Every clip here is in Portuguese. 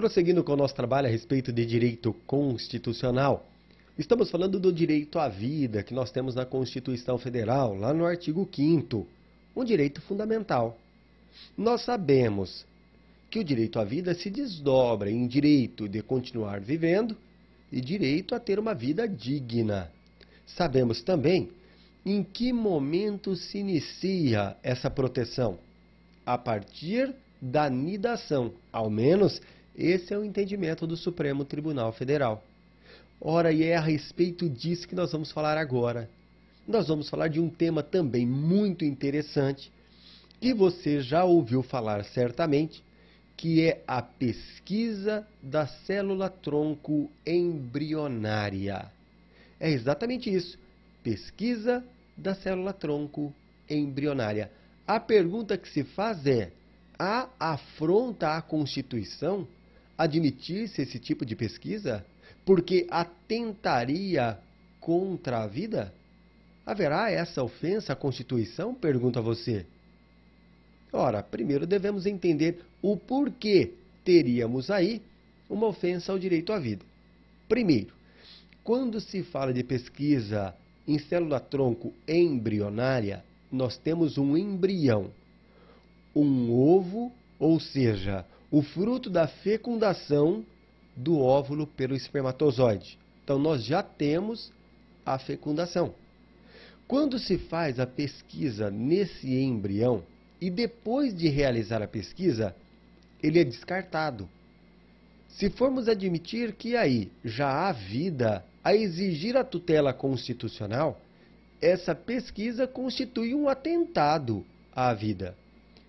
prosseguindo com o nosso trabalho a respeito de direito constitucional, estamos falando do direito à vida que nós temos na Constituição Federal, lá no artigo 5º, um direito fundamental. Nós sabemos que o direito à vida se desdobra em direito de continuar vivendo e direito a ter uma vida digna. Sabemos também em que momento se inicia essa proteção. A partir da nidação. Ao menos, esse é o entendimento do Supremo Tribunal Federal. Ora, e é a respeito disso que nós vamos falar agora. Nós vamos falar de um tema também muito interessante, que você já ouviu falar certamente, que é a pesquisa da célula-tronco embrionária. É exatamente isso, pesquisa da célula-tronco embrionária. A pergunta que se faz é: há afronta à Constituição admitir-se esse tipo de pesquisa? Porque atentaria contra a vida? Haverá essa ofensa à Constituição? Pergunto a você. Ora, primeiro devemos entender o porquê teríamos aí uma ofensa ao direito à vida. Primeiro, quando se fala de pesquisa em célula-tronco embrionária, nós temos um embrião, um ovo, ou seja, o fruto da fecundação do óvulo pelo espermatozoide. Então, nós já temos a fecundação. Quando se faz a pesquisa nesse embrião, e depois de realizar a pesquisa, ele é descartado. Se formos admitir que aí já há vida a exigir a tutela constitucional, essa pesquisa constitui um atentado à vida.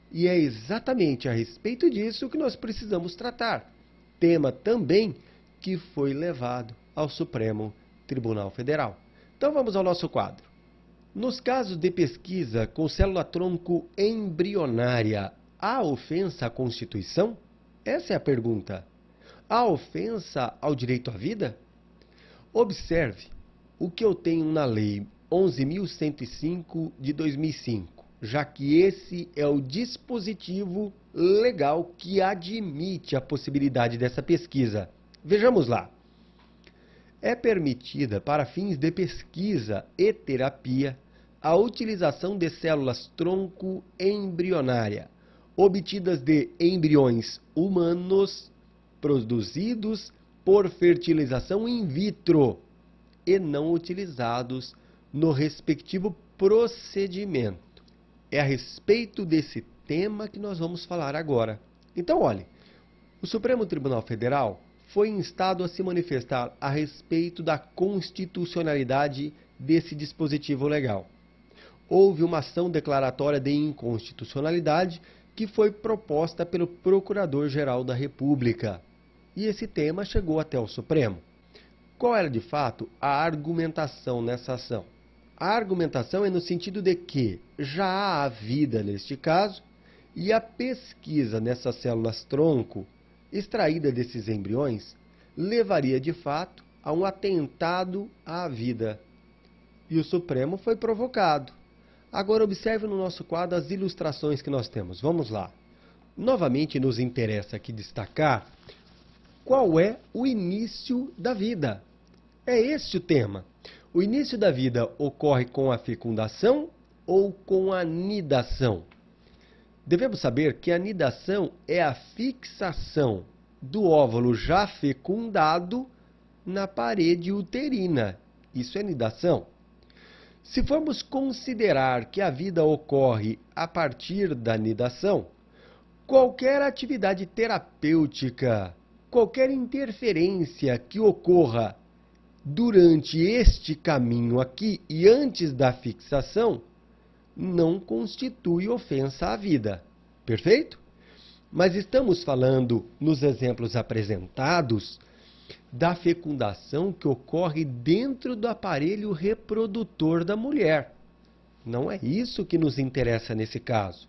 E é exatamente a respeito disso que nós precisamos tratar. Tema também que foi levado ao Supremo Tribunal Federal. Então vamos ao nosso quadro. Nos casos de pesquisa com célula-tronco embrionária, há ofensa à Constituição? Essa é a pergunta. Há ofensa ao direito à vida? Observe o que eu tenho na Lei 11.105 de 2005, já que esse é o dispositivo legal que admite a possibilidade dessa pesquisa. Vejamos lá. É permitida, para fins de pesquisa e terapia, a utilização de células-tronco embrionária, obtidas de embriões humanos produzidos por fertilização in vitro e não utilizados no respectivo procedimento. É a respeito desse tema que nós vamos falar agora. Então, olhe, o Supremo Tribunal Federal foi instado a se manifestar a respeito da constitucionalidade desse dispositivo legal. Houve uma ação declaratória de inconstitucionalidade que foi proposta pelo Procurador-Geral da República. E esse tema chegou até o Supremo. Qual era, de fato, a argumentação nessa ação? A argumentação é no sentido de que já há vida neste caso e a pesquisa nessas células-tronco extraída desses embriões levaria, de fato, a um atentado à vida. E o Supremo foi provocado. Agora observe no nosso quadro as ilustrações que nós temos. Vamos lá. Novamente nos interessa aqui destacar qual é o início da vida. É esse o tema. O início da vida ocorre com a fecundação ou com a nidação? Devemos saber que a nidação é a fixação do óvulo já fecundado na parede uterina. Isso é nidação. Se formos considerar que a vida ocorre a partir da nidação, qualquer atividade terapêutica, qualquer interferência que ocorra durante este caminho aqui e antes da fixação, não constitui ofensa à vida. Perfeito? Mas estamos falando, nos exemplos apresentados, da fecundação que ocorre dentro do aparelho reprodutor da mulher. Não é isso que nos interessa nesse caso.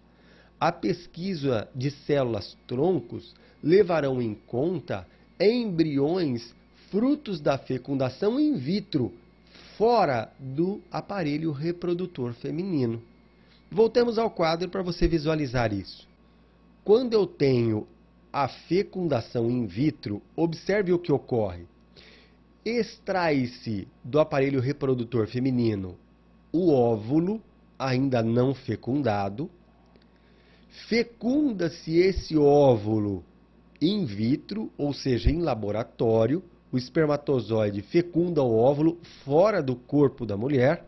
A pesquisa de células-troncos levarão em conta embriões frutos da fecundação in vitro, fora do aparelho reprodutor feminino. Voltemos ao quadro para você visualizar isso. Quando eu tenho a fecundação in vitro, observe o que ocorre. Extrai-se do aparelho reprodutor feminino o óvulo, ainda não fecundado, fecunda-se esse óvulo in vitro, ou seja, em laboratório, o espermatozoide fecunda o óvulo fora do corpo da mulher.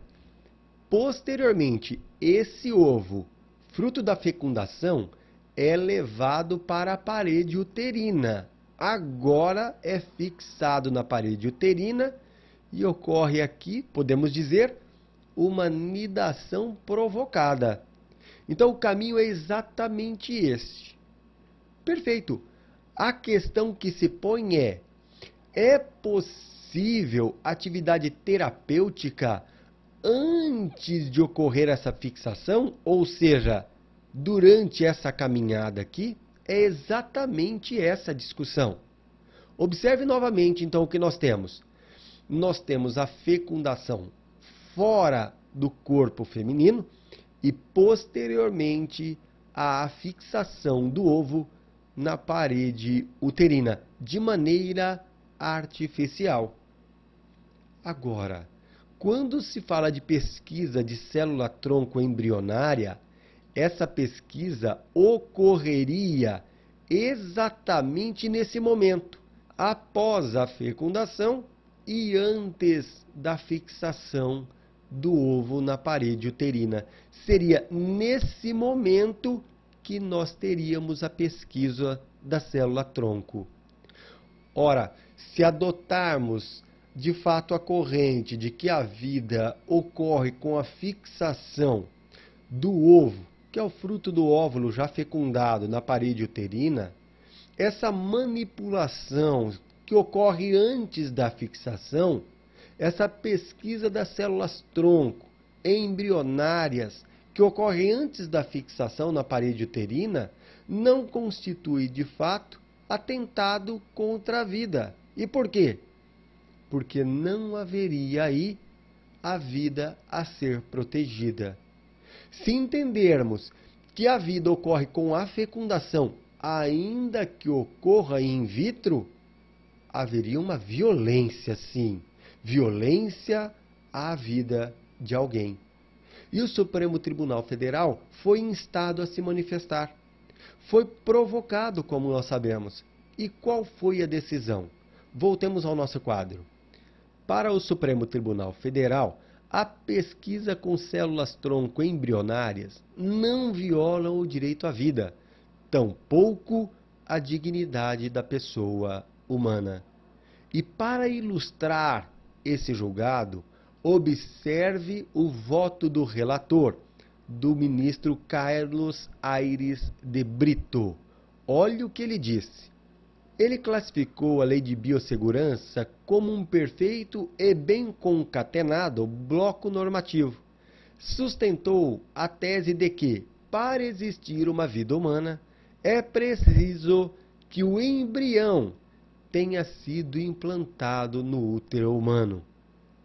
Posteriormente, esse ovo, fruto da fecundação, é levado para a parede uterina. Agora é fixado na parede uterina e ocorre aqui, podemos dizer, uma nidação provocada. Então o caminho é exatamente este. Perfeito. A questão que se põe é possível atividade terapêutica antes de ocorrer essa fixação? Ou seja, durante essa caminhada aqui? É exatamente essa a discussão. Observe novamente, então, o que nós temos. Nós temos a fecundação fora do corpo feminino e, posteriormente, a fixação do ovo na parede uterina, de maneira artificial. Agora, quando se fala de pesquisa de célula-tronco embrionária, essa pesquisa ocorreria exatamente nesse momento, após a fecundação e antes da fixação do ovo na parede uterina. Seria nesse momento que nós teríamos a pesquisa da célula-tronco. Ora, se adotarmos de fato a corrente de que a vida ocorre com a fixação do ovo, que é o fruto do óvulo já fecundado na parede uterina, essa manipulação que ocorre antes da fixação, essa pesquisa das células-tronco embrionárias que ocorre antes da fixação na parede uterina, não constitui, de fato, atentado contra a vida. E por quê? Porque não haveria aí a vida a ser protegida. Se entendermos que a vida ocorre com a fecundação, ainda que ocorra in vitro, haveria uma violência, sim. Violência à vida de alguém. E o Supremo Tribunal Federal foi instado a se manifestar. Foi provocado, como nós sabemos. E qual foi a decisão? Voltemos ao nosso quadro. Para o Supremo Tribunal Federal, a pesquisa com células-tronco embrionárias não viola o direito à vida, tampouco a dignidade da pessoa humana. E para ilustrar esse julgado, observe o voto do relator, do ministro Carlos Aires de Brito. Olhe o que ele disse. Ele classificou a Lei de Biossegurança como um perfeito e bem concatenado bloco normativo. Sustentou a tese de que, para existir uma vida humana, é preciso que o embrião tenha sido implantado no útero humano.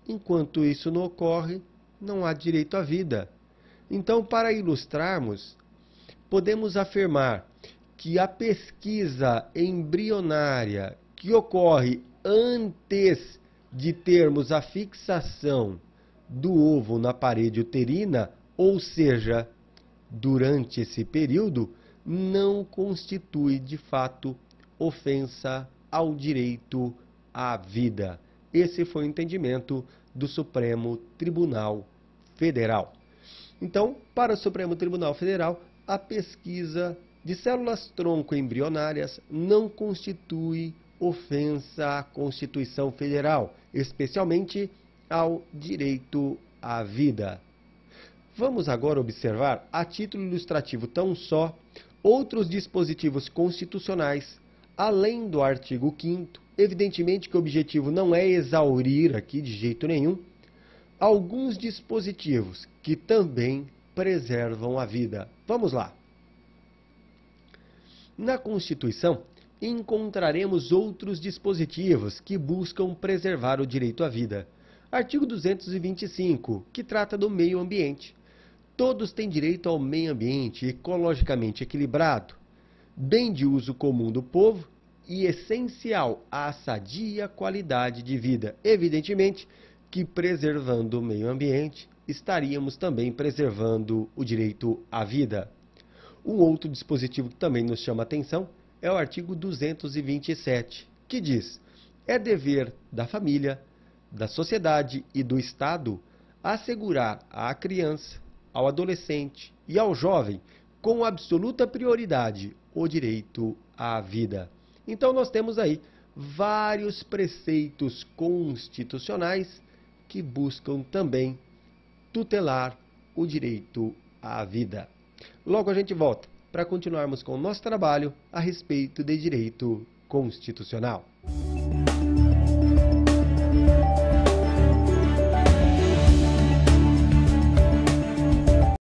Enquanto isso não ocorre, não há direito à vida. Então, para ilustrarmos, podemos afirmar que a pesquisa embrionária que ocorre antes de termos a fixação do ovo na parede uterina, ou seja, durante esse período, não constitui de fato ofensa ao direito à vida. Esse foi o entendimento do Supremo Tribunal Federal. Então, para o Supremo Tribunal Federal, a pesquisa de células-tronco embrionárias não constitui ofensa à Constituição Federal, especialmente ao direito à vida. Vamos agora observar, a título ilustrativo tão só, outros dispositivos constitucionais, além do artigo 5º, evidentemente que o objetivo não é exaurir aqui de jeito nenhum, alguns dispositivos que também preservam a vida. Vamos lá. Na Constituição, encontraremos outros dispositivos que buscam preservar o direito à vida. Artigo 225, que trata do meio ambiente. Todos têm direito ao meio ambiente ecologicamente equilibrado, bem de uso comum do povo e essencial à sadia qualidade de vida. Evidentemente que preservando o meio ambiente, estaríamos também preservando o direito à vida. Um outro dispositivo que também nos chama a atenção é o artigo 227, que diz: é dever da família, da sociedade e do Estado assegurar à criança, ao adolescente e ao jovem, com absoluta prioridade, o direito à vida. Então nós temos aí vários preceitos constitucionais que buscam também tutelar o direito à vida. Logo a gente volta para continuarmos com o nosso trabalho a respeito de direito constitucional.